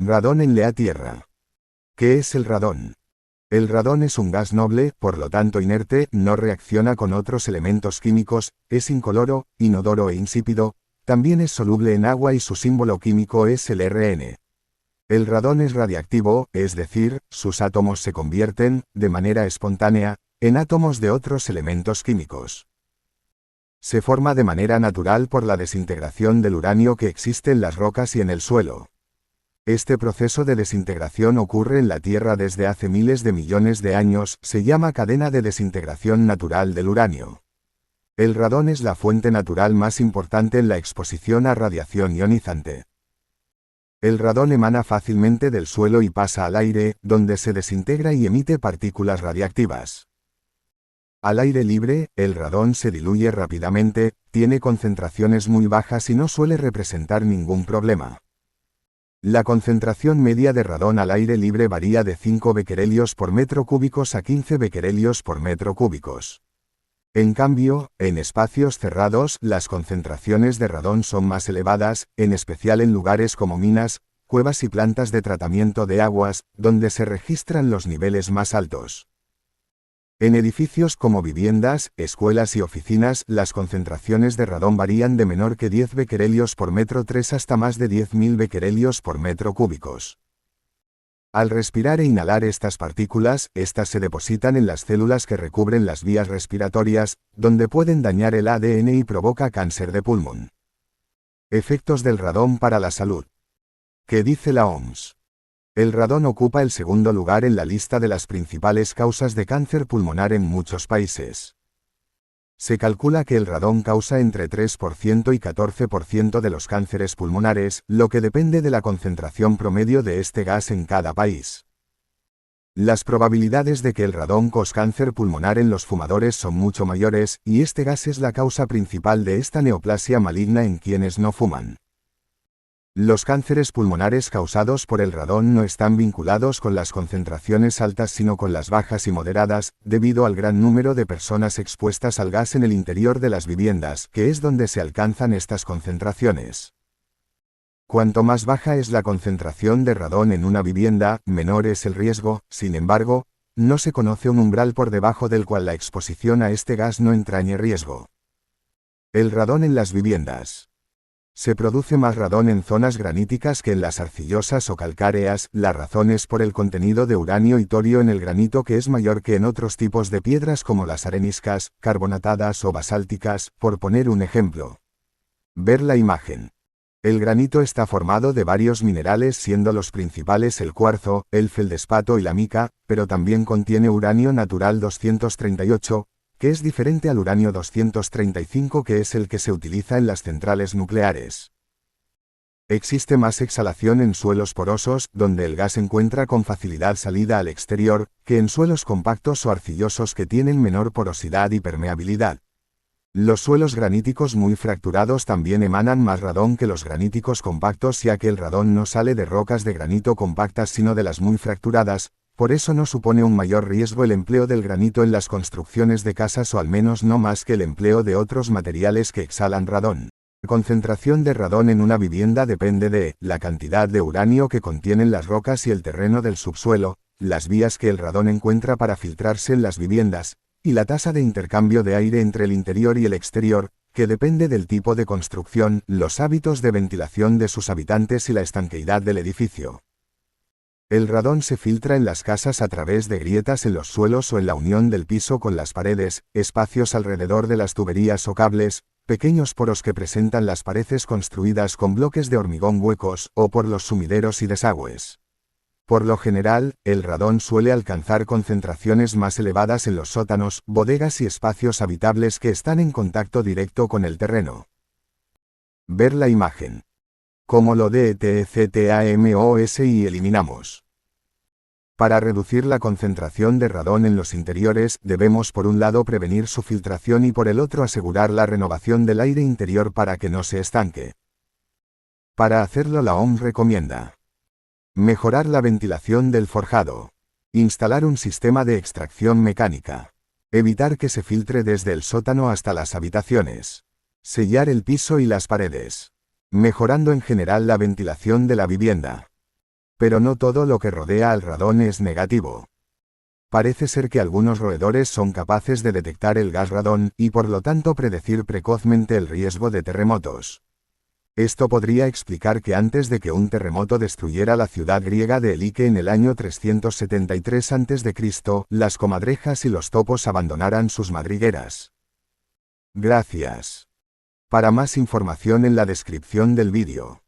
Radón en la Tierra. ¿Qué es el radón? El radón es un gas noble, por lo tanto inerte, no reacciona con otros elementos químicos, es incoloro, inodoro e insípido, también es soluble en agua y su símbolo químico es el Rn. El radón es radiactivo, es decir, sus átomos se convierten, de manera espontánea, en átomos de otros elementos químicos. Se forma de manera natural por la desintegración del uranio que existe en las rocas y en el suelo. Este proceso de desintegración ocurre en la Tierra desde hace miles de millones de años, se llama cadena de desintegración natural del uranio. El radón es la fuente natural más importante en la exposición a radiación ionizante. El radón emana fácilmente del suelo y pasa al aire, donde se desintegra y emite partículas radiactivas. Al aire libre, el radón se diluye rápidamente, tiene concentraciones muy bajas y no suele representar ningún problema. La concentración media de radón al aire libre varía de 5 becquerelios por metro cúbicos a 15 becquerelios por metro cúbicos. En cambio, en espacios cerrados, las concentraciones de radón son más elevadas, en especial en lugares como minas, cuevas y plantas de tratamiento de aguas, donde se registran los niveles más altos. En edificios como viviendas, escuelas y oficinas, las concentraciones de radón varían de menor que 10 becquerelios por metro 3 hasta más de 10.000 becquerelios por metro cúbicos. Al respirar e inhalar estas partículas, estas se depositan en las células que recubren las vías respiratorias, donde pueden dañar el ADN y provoca cáncer de pulmón. Efectos del radón para la salud. ¿Qué dice la OMS? El radón ocupa el segundo lugar en la lista de las principales causas de cáncer pulmonar en muchos países. Se calcula que el radón causa entre 3% y 14% de los cánceres pulmonares, lo que depende de la concentración promedio de este gas en cada país. Las probabilidades de que el radón cause cáncer pulmonar en los fumadores son mucho mayores, y este gas es la causa principal de esta neoplasia maligna en quienes no fuman. Los cánceres pulmonares causados por el radón no están vinculados con las concentraciones altas sino con las bajas y moderadas, debido al gran número de personas expuestas al gas en el interior de las viviendas, que es donde se alcanzan estas concentraciones. Cuanto más baja es la concentración de radón en una vivienda, menor es el riesgo, sin embargo, no se conoce un umbral por debajo del cual la exposición a este gas no entrañe riesgo. El radón en las viviendas. Se produce más radón en zonas graníticas que en las arcillosas o calcáreas, la razón es por el contenido de uranio y torio en el granito que es mayor que en otros tipos de piedras como las areniscas, carbonatadas o basálticas, por poner un ejemplo. Ver la imagen. El granito está formado de varios minerales siendo los principales el cuarzo, el feldespato y la mica, pero también contiene uranio natural 238, que es diferente al uranio 235 que es el que se utiliza en las centrales nucleares. Existe más exhalación en suelos porosos, donde el gas encuentra con facilidad salida al exterior, que en suelos compactos o arcillosos que tienen menor porosidad y permeabilidad. Los suelos graníticos muy fracturados también emanan más radón que los graníticos compactos ya que el radón no sale de rocas de granito compactas sino de las muy fracturadas. Por eso no supone un mayor riesgo el empleo del granito en las construcciones de casas o al menos no más que el empleo de otros materiales que exhalan radón. La concentración de radón en una vivienda depende de la cantidad de uranio que contienen las rocas y el terreno del subsuelo, las vías que el radón encuentra para filtrarse en las viviendas, y la tasa de intercambio de aire entre el interior y el exterior, que depende del tipo de construcción, los hábitos de ventilación de sus habitantes y la estanqueidad del edificio. El radón se filtra en las casas a través de grietas en los suelos o en la unión del piso con las paredes, espacios alrededor de las tuberías o cables, pequeños poros que presentan las paredes construidas con bloques de hormigón huecos, o por los sumideros y desagües. Por lo general, el radón suele alcanzar concentraciones más elevadas en los sótanos, bodegas y espacios habitables que están en contacto directo con el terreno. Ver la imagen. Como lo DETCTAMOS y eliminamos. Para reducir la concentración de radón en los interiores, debemos por un lado prevenir su filtración y por el otro asegurar la renovación del aire interior para que no se estanque. Para hacerlo la OMS recomienda mejorar la ventilación del forjado, instalar un sistema de extracción mecánica, evitar que se filtre desde el sótano hasta las habitaciones, sellar el piso y las paredes, mejorando en general la ventilación de la vivienda. Pero no todo lo que rodea al radón es negativo. Parece ser que algunos roedores son capaces de detectar el gas radón y por lo tanto predecir precozmente el riesgo de terremotos. Esto podría explicar que antes de que un terremoto destruyera la ciudad griega de Elike en el año 373 a.C., las comadrejas y los topos abandonaran sus madrigueras. Gracias. Para más información en la descripción del vídeo.